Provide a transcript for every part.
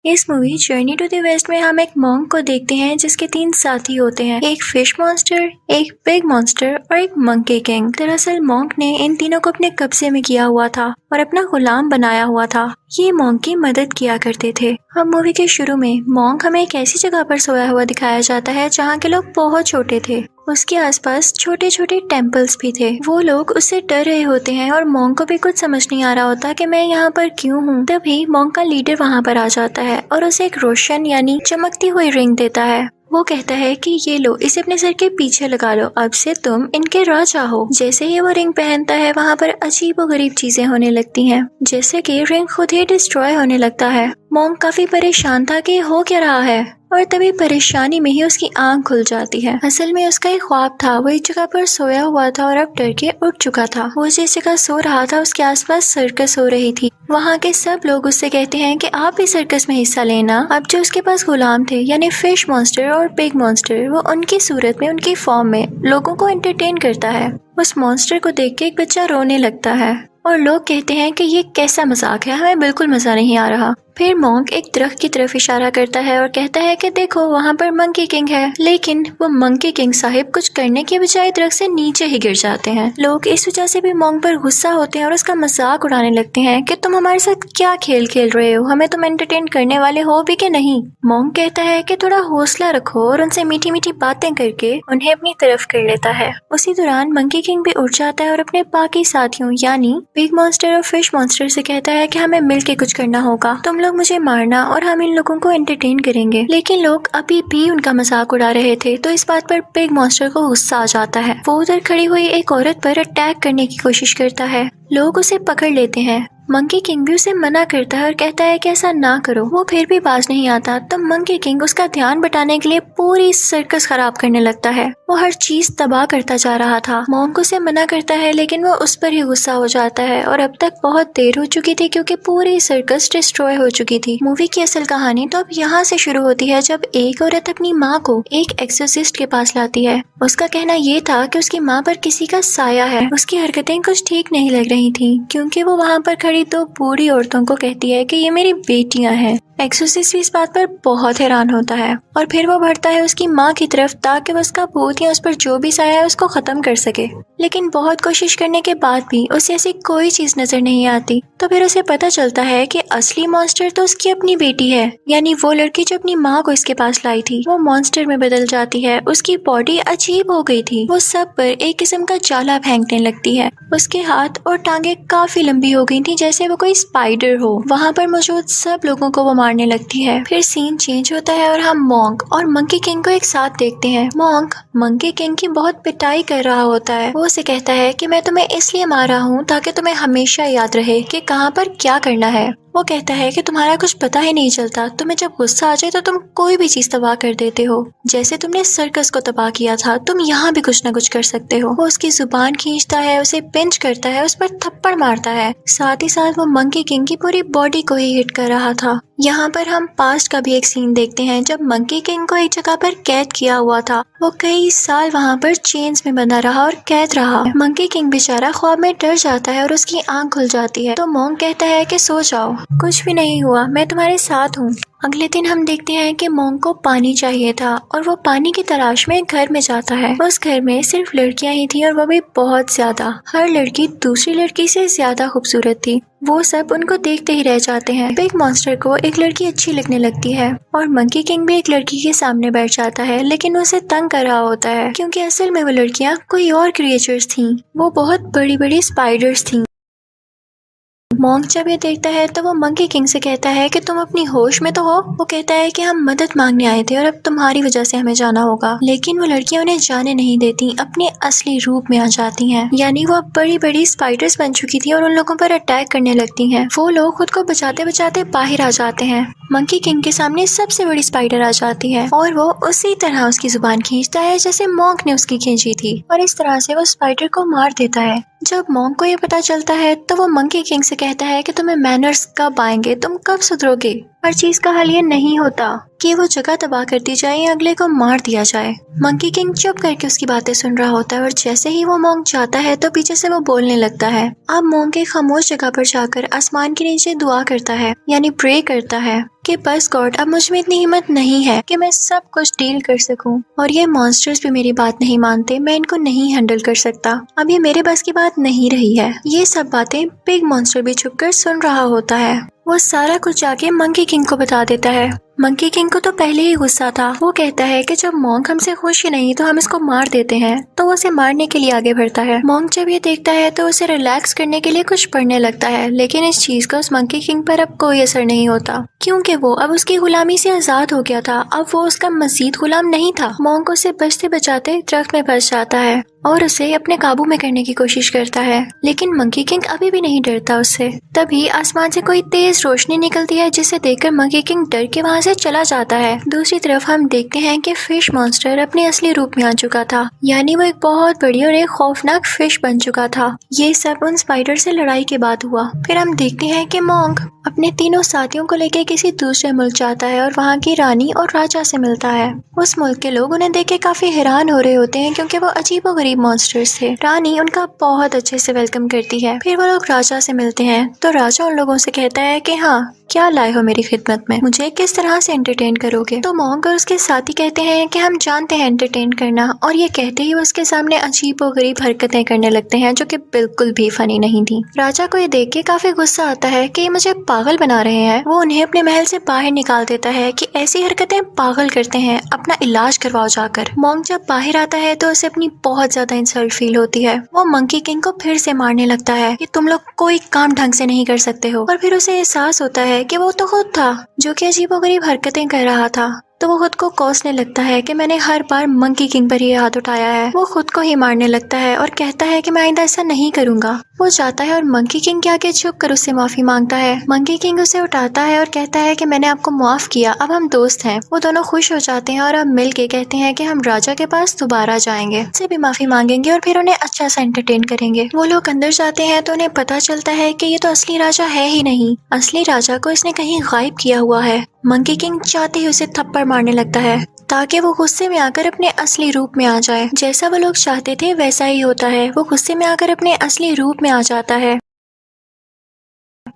इस movie journey to the west में हम एक मॉन्क को देखते हैं जिसके 3 साथी होते हैं, एक फिश मॉन्स्टर, एक पिग मॉन्स्टर और एक मंकी किंग। दरअसल मॉन्क ने इन तीनों को अपने कब्जे में किया हुआ था और अपना गुलाम बनाया हुआ था। ये मॉन्क की मदद किया करते थे। अब मूवी के शुरू में मॉन्क हमें एक ऐसी जगह पर सोया हुआ दिखाया जाता है जहाँ के लोग बहुत छोटे थे। उसके आसपास छोटे छोटे टेम्पल्स भी थे। वो लोग उससे डर रहे होते हैं और मॉन्क को भी कुछ समझ नहीं आ रहा होता कि मैं यहाँ पर क्यों हूँ। तभी मॉन्क का लीडर वहाँ पर आ जाता है और उसे एक रोशन यानी चमकती हुई रिंग देता है। वो कहता है कि ये लो, इसे अपने सर के पीछे लगा लो, अब से तुम इनके राजा हो। जैसे ही वो रिंग पहनता है वहाँ पर अजीबोगरीब चीजें होने लगती हैं, जैसे कि रिंग खुद ही डिस्ट्रॉय होने लगता है। मॉन्क काफी परेशान था कि हो क्या रहा है और तभी परेशानी में ही उसकी आंख खुल जाती है। असल में उसका एक ख्वाब था। वो एक जगह पर सोया हुआ था और अब डर के उठ चुका था। वो जिस जगह सो रहा था उसके आसपास सर्कस हो रही थी। वहाँ के सब लोग उससे कहते हैं कि आप भी सर्कस में हिस्सा लेना। अब जो उसके पास गुलाम थे यानी फिश मॉन्स्टर और पिग मॉन्स्टर, वो उनकी सूरत में, उनकी फॉर्म में लोगों को एंटरटेन करता है। उस मॉन्स्टर को देख के एक बच्चा रोने लगता है और लोग कहते हैं कि ये कैसा मजाक है, हमें बिल्कुल मजा नहीं आ रहा। फिर मॉन्क एक दरख्त की तरफ इशारा करता है और कहता है कि देखो वहाँ पर मंकी किंग है। लेकिन वो मंकी किंग साहिब कुछ करने के बजाय दरख्त से नीचे ही गिर जाते हैं। लोग इस वजह से भी मॉन्क पर गुस्सा होते हैं और उसका मजाक उड़ाने लगते हैं कि तुम हमारे साथ क्या खेल खेल रहे हो, हमें तुम एंटरटेन करने वाले हो भी कि नहीं। मॉन्क कहता है कि थोड़ा हौसला रखो और उनसे मीठी मीठी बातें करके उन्हें अपनी तरफ कर लेता है। उसी दौरान मंकी किंग भी उठ जाता है और अपने बाकी साथियों यानी पिग मॉन्स्टर और फिश मॉन्स्टर से कहता है कि हमें मिलके कुछ करना होगा, तुम लोग मुझे मारना और हम इन लोगों को एंटरटेन करेंगे। लेकिन लोग अभी भी उनका मजाक उड़ा रहे थे तो इस बात पर पिग मॉन्स्टर को गुस्सा आ जाता है। वो उधर खड़ी हुई एक औरत पर अटैक करने की कोशिश करता है। लोग उसे पकड़ लेते हैं। मंकी किंग भी उसे मना करता है और कहता है कि ऐसा ना करो। वो फिर भी बाज नहीं आता तब मंकी किंग उसका ध्यान बटाने के लिए पूरी सर्कस खराब करने लगता है। वो हर चीज तबाह करता जा रहा था। मॉन्क उसे मना करता है लेकिन वो उस पर ही गुस्सा हो जाता है और अब तक बहुत देर हो चुकी थी क्योंकि पूरी सर्कस डिस्ट्रॉय हो चुकी थी। मूवी की असल कहानी तो अब यहाँ से शुरू होती है जब एक औरत अपनी माँ को एक एक्सोर्सिस्ट के पास लाती है। उसका कहना ये था कि उसकी माँ पर किसी का साया है। उसकी हरकतें कुछ ठीक नहीं लग रही थी क्योंकि वो वहाँ पर खड़ी तो बूढ़ी औरतों को कहती है कि ये मेरी बेटियां हैं। एक्सोर्सिस्ट भी इस बात पर बहुत हैरान होता है और फिर वो बढ़ता है उसकी माँ की तरफ ताकि वो उसका भूत या उस पर जो भी साया है उसको खत्म कर सके। लेकिन बहुत कोशिश करने के बाद भी उसे ऐसी कोई चीज नजर नहीं आती। तो फिर उसे पता चलता है कि असली मॉन्स्टर तो उसकी अपनी बेटी है, यानी वो लड़की जो अपनी माँ को इसके पास लाई थी वो मॉन्स्टर में बदल जाती है। उसकी बॉडी अजीब हो गई थी। वो सब पर एक किस्म का जाला फेंकने लगती है। उसके हाथ और टांगे काफी लंबी हो गई थी जैसे वो कोई स्पाइडर हो। वहाँ पर मौजूद सब लोगों को वो मारने लगती है। फिर सीन चेंज होता है और हम मॉन्क और मंकी किंग को एक साथ देखते हैं। मॉन्क मंकी किंग की बहुत पिटाई कर रहा होता है। वो उसे कहता है कि मैं तुम्हें इसलिए मार रहा हूँ ताकि तुम्हें हमेशा याद रहे कि कहाँ पर क्या करना है। वो कहता है कि तुम्हारा कुछ पता ही नहीं चलता, तुम्हें जब गुस्सा आ जाए तो तुम कोई भी चीज तबाह कर देते हो। जैसे तुमने सर्कस को तबाह किया था, तुम यहाँ भी कुछ न कुछ कर सकते हो। वो उसकी जुबान खींचता है, उसे पिंच करता है, उस पर थप्पड़ मारता है। साथ ही साथ वो मंकी किंग की पूरी बॉडी को ही हिट कर रहा था। यहाँ पर हम पास्ट का भी एक सीन देखते हैं जब मंकी किंग को एक जगह पर कैद किया हुआ था। वो कई साल वहाँ पर चेन्स में बंधा रहा और कैद रहा। मंकी किंग बेचारा ख्वाब में डर जाता है और उसकी आंख खुल जाती है। तो मॉन्क कहता है कि सो जाओ, कुछ भी नहीं हुआ, मैं तुम्हारे साथ हूँ। अगले दिन हम देखते हैं कि मॉन्क को पानी चाहिए था और वो पानी की तलाश में एक घर में जाता है। उस घर में सिर्फ लड़कियां ही थी और वो भी बहुत ज्यादा। हर लड़की दूसरी लड़की से ज्यादा खूबसूरत थी। वो सब उनको देखते ही रह जाते हैं। बिग मॉन्स्टर को एक लड़की अच्छी लगने लगती है और मंकी किंग भी एक लड़की के सामने बैठ जाता है, लेकिन उसे तंग कर रहा होता है क्योंकि असल में वो लड़कियां कोई और क्रिएचर्स थीं। वो बहुत बड़ी बड़ी स्पाइडर्स थीं। मॉन्क जब ये देखता है तो वो मंकी किंग से कहता है कि तुम अपनी होश में तो हो। वो कहता है कि हम मदद मांगने आए थे और अब तुम्हारी वजह से हमें जाना होगा। लेकिन वो लड़कियां उन्हें जाने नहीं देती, अपने असली रूप में आ जाती हैं। यानी वो अब बड़ी बड़ी स्पाइडर्स बन चुकी थी और उन लोगों पर अटैक करने लगती हैं। वो लोग खुद को बचाते बचाते बाहर आ जाते हैं। मंकी किंग के सामने सबसे बड़ी स्पाइडर आ जाती है और वो उसी तरह उसकी जुबान खींचता है जैसे मॉन्क ने उसकी खींची थी और इस तरह से वो स्पाइडर को मार देता है। जब मॉन्क को ये पता चलता है तो वो मंकी किंग से कहता है कि तुम्हें मैनर्स कब आएंगे, तुम कब सुधरोगे। हर चीज का हल ये नहीं होता। कि वो जगह तबाह कर दी जाए या अगले को मार दिया जाए। मंकी किंग चुप करके उसकी बातें सुन रहा होता है और जैसे ही वो मोंग जाता है तो पीछे से वो बोलने लगता है। अब मोंग एक खामोश जगह पर जाकर आसमान के नीचे दुआ करता है, यानी प्रे करता है कि बस गॉड, अब मुझ में इतनी हिम्मत नहीं है कि मैं सब कुछ डील कर सकूं, और ये मॉन्स्टर्स भी मेरी बात नहीं मानते, मैं इनको नहीं हैंडल कर सकता, अब ये मेरे बस की बात नहीं रही है। ये सब बातें बिग मॉन्स्टर भी छुपकर सुन रहा होता है। वो सारा कुछ जाके मंकी किंग को बता देता है। मंकी किंग को तो पहले ही गुस्सा था। वो कहता है कि जब मोंग हमसे खुश ही नहीं तो हम इसको मार देते हैं, तो वो उसे मारने के लिए आगे बढ़ता है। मोंग जब ये देखता है तो उसे रिलैक्स करने के लिए कुछ पढ़ने लगता है, लेकिन इस चीज का उस मंकी किंग पर अब कोई असर नहीं होता, क्योंकि वो अब उसकी गुलामी से आजाद हो गया था। अब वो उसका मजीद गुलाम नहीं था। मोंग उसे बचते बचाते दरख्त में फंस जाता है और उसे अपने काबू में करने की कोशिश करता है, लेकिन मंकी किंग अभी भी नहीं डरता उससे। तभी आसमान से कोई तेज रोशनी निकलती है, जिसे देखकर मंकी किंग डर के वहाँ से चला जाता है। दूसरी तरफ हम देखते हैं कि फिश मॉन्स्टर अपने असली रूप में आ चुका था, यानी वो एक बहुत बड़ी और एक खौफनाक फिश बन चुका था। ये सब उन स्पाइडर से लड़ाई के बाद हुआ। फिर हम देखते हैं कि मोंग अपने तीनों साथियों को लेकर किसी दूसरे मुल्क जाता है और वहाँ की रानी और राजा से मिलता है। उस मुल्क के लोग उन्हें देख के काफी हैरान हो रहे होते हैं, क्योंकि वो अजीबोगरीब मॉन्स्टर्स थे। रानी उनका बहुत अच्छे से वेलकम करती है। फिर वो लोग राजा से मिलते हैं तो राजा उन लोगों से कहता है कि हाँ, क्या लाए हो मेरी खिदमत में, मुझे किस तरह से एंटरटेन करोगे। तो मोंग और उसके साथी कहते हैं कि हम जानते हैं एंटरटेन करना, और ये कहते ही वो उसके सामने अजीबोगरीब हरकतें करने लगते हैं जो कि बिल्कुल भी फनी नहीं थी। राजा को ये देख के काफी गुस्सा आता है कि मुझे पागल बना रहे हैं। वो उन्हें अपने महल से बाहर निकाल देता है कि ऐसी हरकतें पागल करते हैं, अपना इलाज करवाओ जाकर। मोंग जब बाहर आता है तो उसे अपनी बहुत ज्यादा इंसल्ट फील होती है। वो मंकी किंग को फिर से मारने लगता है कि तुम लोग कोई काम ढंग से नहीं कर सकते हो, और फिर उसे एहसास होता है कि वो तो खुद था जो कि अजीबोगरीब हरकतें कर रहा था। तो वो खुद को कोसने लगता है कि मैंने हर बार मंकी किंग पर ही हाथ उठाया है। वो खुद को ही मारने लगता है और कहता है कि मैं आइंदा ऐसा नहीं करूंगा। वो जाता है और मंकी किंग के आगे झुक कर उससे माफी मांगता है। मंकी किंग उसे उठाता है और कहता है कि मैंने आपको माफ किया, अब हम दोस्त हैं। वो दोनों खुश हो जाते हैं और अब मिल के कहते हैं कि हम राजा के पास दोबारा जाएंगे, उससे भी माफी मांगेंगे और फिर उन्हें अच्छा सा एंटरटेन करेंगे। वो लोग अंदर जाते हैं तो उन्हें पता चलता है कि ये तो असली राजा है ही नहीं, असली राजा को इसने कहीं गायब किया हुआ है। मंकी किंग चाहते ही उसे थप्पड़ मारने लगता है ताकि वो गुस्से में आकर अपने असली रूप में आ जाए। जैसा वो लोग चाहते थे वैसा ही होता है, वो गुस्से में आकर अपने असली रूप में आ जाता है।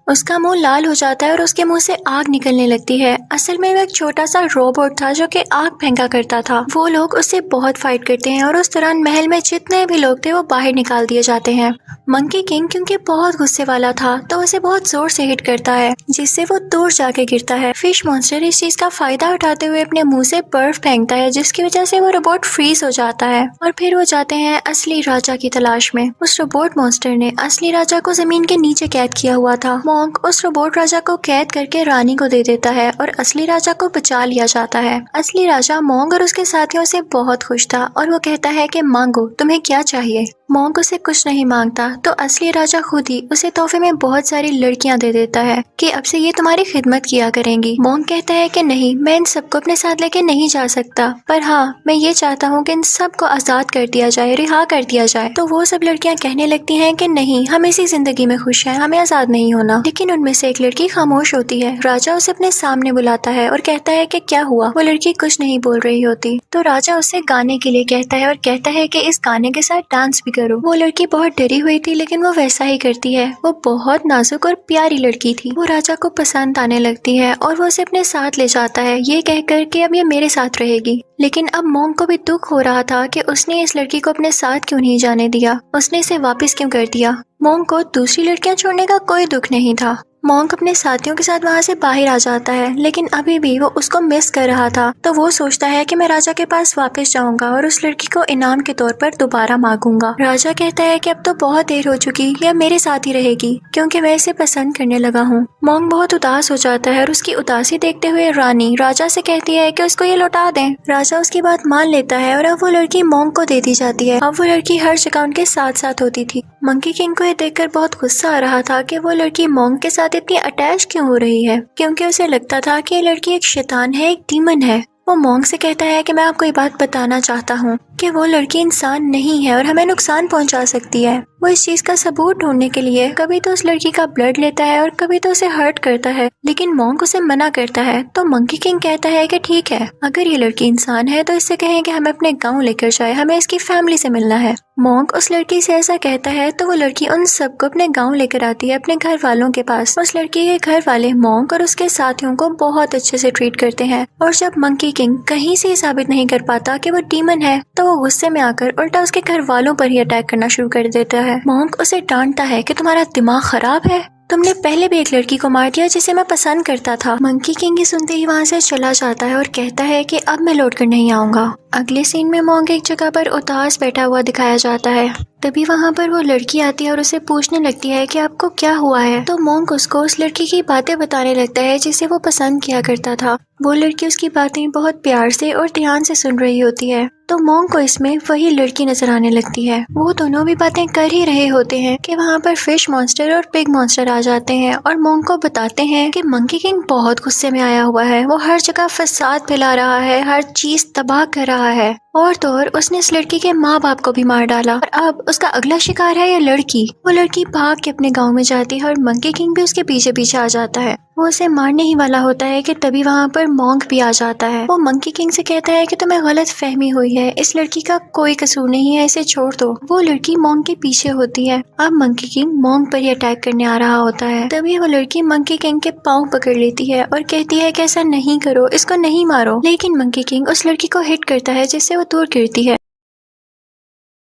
उसका मुंह लाल हो जाता है और उसके मुंह से आग निकलने लगती है। असल में वो एक छोटा सा रोबोट था जो कि आग फेंका करता था। वो लोग उससे बहुत फाइट करते हैं और उस दौरान महल में जितने भी लोग थे वो बाहर निकाल दिए जाते हैं। मंकी किंग क्योंकि बहुत गुस्से वाला था तो उसे बहुत जोर से हिट करता है, जिससे वो दूर जाके गिरता है। फिश मॉन्स्टर इस चीज का फायदा उठाते हुए अपने मुंह से बर्फ फेंकता है, जिसकी वजह से वो रोबोट फ्रीज हो जाता है। और फिर वो जाते हैं असली राजा की तलाश में। उस रोबोट मॉन्स्टर ने असली राजा को जमीन के नीचे कैद किया हुआ था। मोंग उस रोबोट राजा को कैद करके रानी को दे देता है और असली राजा को बचा लिया जाता है। असली राजा मोंग और उसके साथियों से बहुत खुश था और वो कहता है कि मांगो, तुम्हें क्या चाहिए। मोंग उसे कुछ नहीं मांगता तो असली राजा खुद ही उसे तोहफे में बहुत सारी लड़कियां दे देता है कि अब से ये तुम्हारी खिदमत किया करेंगी। मोंग कहता है कि नहीं, मैं इन सबको अपने साथ लेके नहीं जा सकता, पर हाँ, मैं ये चाहता हूँ कि इन सबको आजाद कर दिया जाए, रिहा कर दिया जाए। तो वो सब लड़कियां कहने लगती हैं कि नहीं, हम इसी जिंदगी में खुश हैं, हमें आजाद नहीं होना। लेकिन उनमें से एक लड़की खामोश होती है। राजा उसे अपने सामने बुलाता है और कहता है कि क्या हुआ। वो लड़की कुछ नहीं बोल रही होती तो राजा उसे गाने के लिए कहता है और कहता है कि इस गाने के साथ डांस भी करो। वो लड़की बहुत डरी हुई थी लेकिन वो वैसा ही करती है। वो बहुत नाजुक और प्यारी लड़की थी। वो राजा को पसंद आने लगती है और वो उसे अपने साथ ले जाता है, ये कहकर कि अब ये मेरे साथ रहेगी। लेकिन अब मोंग को भी दुख हो रहा था कि उसने इस लड़की को अपने साथ क्यों नहीं जाने दिया, उसने इसे वापस क्यों कर दिया। मोंग को दूसरी लड़कियां छोड़ने का कोई दुख नहीं था। मोंग अपने साथियों के साथ वहाँ से बाहर आ जाता है, लेकिन अभी भी वो उसको मिस कर रहा था। तो वो सोचता है कि मैं राजा के पास वापस जाऊंगा और उस लड़की को इनाम के तौर पर दोबारा मांगूंगा। राजा कहता है कि अब तो बहुत देर हो चुकी, ये मेरे साथ ही रहेगी क्योंकि मैं इसे पसंद करने लगा हूँ। मोंग बहुत उदास हो जाता है और उसकी उदासी देखते हुए रानी राजा से कहती है कि उसको ये लौटा दें। राजा उसकी बात मान लेता है और अब वो लड़की मोंग को दे दी जाती है। अब वो लड़की हर जगह उनके साथ साथ होती थी। मंकी किंग को ये देखकर बहुत गुस्सा आ रहा था कि वो लड़की मोंग के साथ इतनी अटैच क्यों हो रही है, क्योंकि उसे लगता था कि ये लड़की एक शैतान है, एक डीमन है। वो मोंग से कहता है कि मैं आपको ये बात बताना चाहता हूँ कि वो लड़की इंसान नहीं है और हमें नुकसान पहुंचा सकती है। वो इस चीज का सबूत ढूंढने के लिए कभी तो उस लड़की का ब्लड लेता है और कभी तो उसे हर्ट करता है, लेकिन मॉन्क उसे मना करता है। तो मंकी किंग कहता है कि ठीक है, अगर ये लड़की इंसान है तो इससे कहें कि हमें अपने गाँव लेकर जाए, हमें इसकी फैमिली से मिलना है। मॉन्क उस लड़की से ऐसा कहता है तो वो लड़की उन सबको अपने गांव लेकर आती है, अपने घर वालों के पास। उस लड़की के घर वाले मॉन्क और उसके साथियों को बहुत अच्छे से ट्रीट करते हैं और जब मंकी किंग कहीं से साबित नहीं कर पाता कि वो डीमन है तो वो गुस्से में आकर उल्टा उसके घर वालों पर ही अटैक करना शुरू कर देता है। मॉन्क उसे डांटता है कि तुम्हारा दिमाग खराब है, तुमने पहले भी एक लड़की को मार दिया जिसे मैं पसंद करता था। मंकी किंग ही सुनते ही वहाँ से चला जाता है और कहता है कि अब मैं लौट कर नहीं आऊंगा। अगले सीन में मॉन्क एक जगह पर उदास बैठा हुआ दिखाया जाता है। तभी वहाँ पर वो लड़की आती है और उसे पूछने लगती है कि आपको क्या हुआ है। तो मॉन्क उसको उस लड़की की बातें बताने लगता है जिसे वो पसंद किया करता था। वो लड़की उसकी बातें बहुत प्यार से और ध्यान से सुन रही होती है तो मॉन्क को इसमें वही लड़की नजर आने लगती है। वो दोनों भी बातें कर ही रहे होते हैं कि वहाँ पर फिश मॉन्स्टर और पिग मॉन्स्टर आ जाते हैं और मॉन्क को बताते हैं कि मंकी किंग बहुत गुस्से में आया हुआ है, वो हर जगह फसाद फैला रहा है, हर चीज तबाह कर रहा है और तो और उसने इस लड़की के माँ बाप को भी मार डाला और अब उसका अगला शिकार है ये लड़की। वो लड़की भाग के अपने गांव में जाती है और मंकी किंग भी उसके पीछे पीछे आ जाता है। वो उसे मारने ही वाला होता है कि तभी वहाँ पर मॉन्क भी आ जाता है। वो मंकी किंग से कहता है कि तुम्हें गलत फहमी हुई है, इस लड़की का कोई कसूर नहीं है, इसे छोड़ दो। वो लड़की मॉन्क के पीछे होती है। अब मंकी किंग मॉन्क पर ही अटैक करने आ रहा होता है। तभी वो लड़की मंकी किंग के पाँव पकड़ लेती है और कहती है कि ऐसा नहीं करो, इसको नहीं मारो। लेकिन मंकी किंग उस लड़की को हिट करता है जिससे वो दूर गिरती है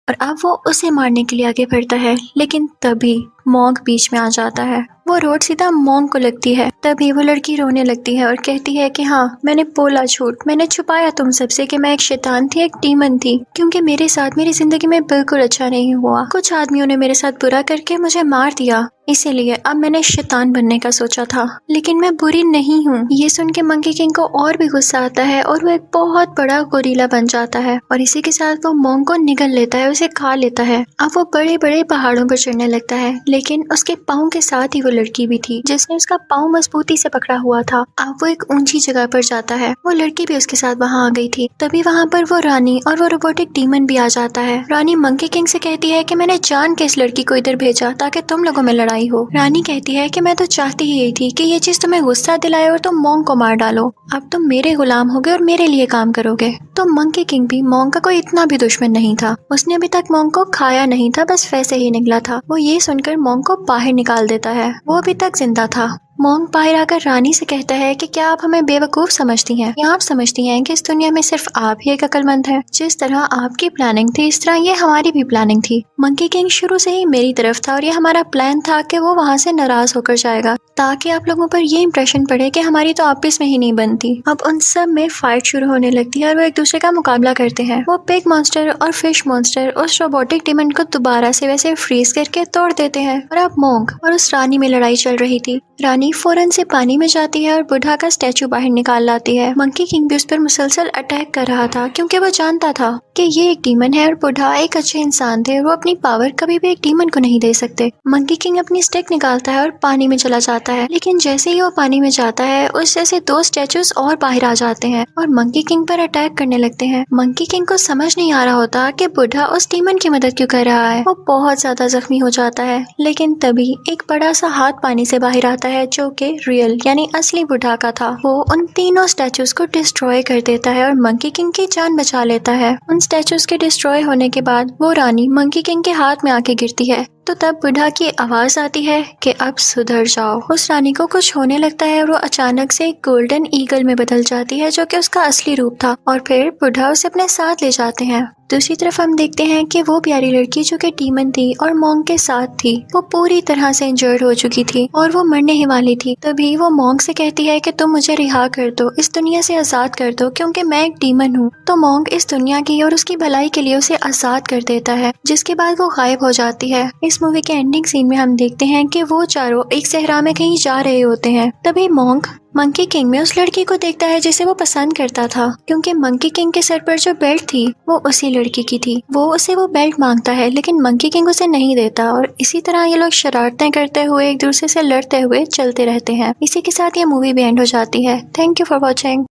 और अब वो उसे मारने के लिए आगे बढ़ता है, लेकिन तभी मॉन्क बीच में आ जाता है। वो रोड सीधा मॉन्क को लगती है। तभी वो लड़की रोने लगती है और कहती है कि हाँ, मैंने बोला झूठ, मैंने छुपाया तुम सबसे कि मैं एक शैतान थी, एक डीमन थी, क्योंकि मेरे साथ मेरी जिंदगी में बिल्कुल अच्छा नहीं हुआ। कुछ आदमियों ने मेरे साथ बुरा करके मुझे मार दिया, इसीलिए अब मैंने शैतान बनने का सोचा था, लेकिन मैं बुरी नहीं हूँ। ये सुन के मंकी किंग को और भी गुस्सा आता है और वो एक बहुत बड़ा गोरिल्ला बन जाता है और इसी के साथ वो मॉन्क को निगल लेता है, उसे खा लेता है। अब वो बड़े बड़े पहाड़ों पर चढ़ने लगता है, लेकिन उसके पाँव के साथ ही वो लड़की भी थी जिसने उसका पाँव मजबूती से पकड़ा हुआ था। अब वो एक ऊंची जगह पर जाता है, वो लड़की भी उसके साथ वहाँ आ गई थी। तभी वहाँ पर वो रानी और वो रोबोटिक डीमन भी आ जाता है। रानी मंकी किंग से कहती है कि मैंने जान के इस लड़की को इधर भेजा ताकि तुम लोगों में लड़ाई हो। रानी कहती है कि मैं तो चाहती ही यही थी कि ये चीज तुम्हें गुस्सा दिलाए और तुम मॉन्क को मार डालो। अब तुम मेरे गुलाम होगे और मेरे लिए काम करोगे। तो मंकी किंग भी मॉन्क का कोई इतना भी दुश्मन नहीं था, उसने अभी तक मॉन्क को खाया नहीं था, बस वैसे ही निकला था। वो ये सुनकर मॉन्क को बाहर निकाल देता है, वो अभी तक जिंदा था। मॉन्क बाहर आकर रानी से कहता है कि क्या आप हमें बेवकूफ समझती हैं या आप समझती हैं कि इस दुनिया में सिर्फ आप ही एक अक्लमंद है। जिस तरह आपकी प्लानिंग थी इस तरह ये हमारी भी प्लानिंग थी। मंकी किंग शुरू से ही मेरी तरफ था और ये हमारा प्लान था कि वो वहाँ से नाराज होकर जाएगा ताकि आप लोगों पर ये इम्प्रेशन पड़े कि हमारी तो आपस में ही नहीं बनती। अब उन सब में फाइट शुरू होने लगती है और वो एक दूसरे का मुकाबला करते हैं। वो पिग मॉन्स्टर और फिश मॉन्स्टर उस रोबोटिक डीमन को दोबारा से वैसे फ्रीज करके तोड़ देते हैं और अब मॉन्क और उस रानी में लड़ाई चल रही थी। रानी फौरन से पानी में जाती है और बुढ़ा का स्टैचू बाहर निकाल लाती है। मंकी किंग भी उस पर मुसलसल अटैक कर रहा था क्योंकि वो जानता था कि ये एक डीमन है और बुढ़ा एक अच्छे इंसान थे और वो अपनी पावर कभी भी एक डीमन को नहीं दे सकते। मंकी किंग अपनी स्टिक निकालता है और पानी में चला जाता है, लेकिन जैसे ही वो पानी में जाता है उस जैसे दो स्टैचूज और बाहर आ जाते हैं और मंकी किंग पर अटैक करने लगते हैं। मंकी किंग को समझ नहीं आ रहा होता कि बुढ़ा उस डीमन की मदद क्यों कर रहा है। वो बहुत ज्यादा जख्मी हो जाता है, लेकिन तभी एक बड़ा सा हाथ पानी से बाहर आता है जो कि रियल यानी असली बुढ़ा का था। वो उन तीनों स्टैचूज को डिस्ट्रॉय कर देता है और मंकी किंग की जान बचा लेता है। उन स्टैचूज के डिस्ट्रॉय होने के बाद वो रानी मंकी किंग के हाथ में आके गिरती है तो तब बुढ़ा की आवाज आती है कि अब सुधर जाओ। उस रानी को कुछ होने लगता है और वो अचानक से एक गोल्डन ईगल में बदल जाती है जो कि उसका असली रूप था और फिर बुढ़ा उसे अपने साथ ले जाते हैं। दूसरी तरफ हम देखते हैं कि वो प्यारी लड़की जो कि डीमन थी और मॉन्क के साथ थी, वो पूरी तरह से इंजर्ड हो चुकी थी और वो मरने ही वाली थी। तभी वो मॉन्क से कहती है कि तुम मुझे रिहा कर दो, इस दुनिया से आजाद कर दो क्योंकि मैं एक डीमन हूँ। तो मॉन्क इस दुनिया की और उसकी भलाई के लिए उसे आजाद कर देता है, जिसके बाद वो गायब हो जाती है। इस मूवी के एंडिंग सीन में हम देखते हैं कि वो चारों एक सहरा में कहीं जा रहे होते हैं। तभी मॉन्क मंकी किंग में उस लड़की को देखता है जिसे वो पसंद करता था, क्योंकि मंकी किंग के सर पर जो बेल्ट थी वो उसी लड़की की थी। वो उसे वो बेल्ट मांगता है लेकिन मंकी किंग उसे नहीं देता और इसी तरह ये लोग शरारतें करते हुए एक दूसरे से लड़ते हुए चलते रहते हैं। इसी के साथ ये मूवी भी एंड हो जाती है। Thank you for watching.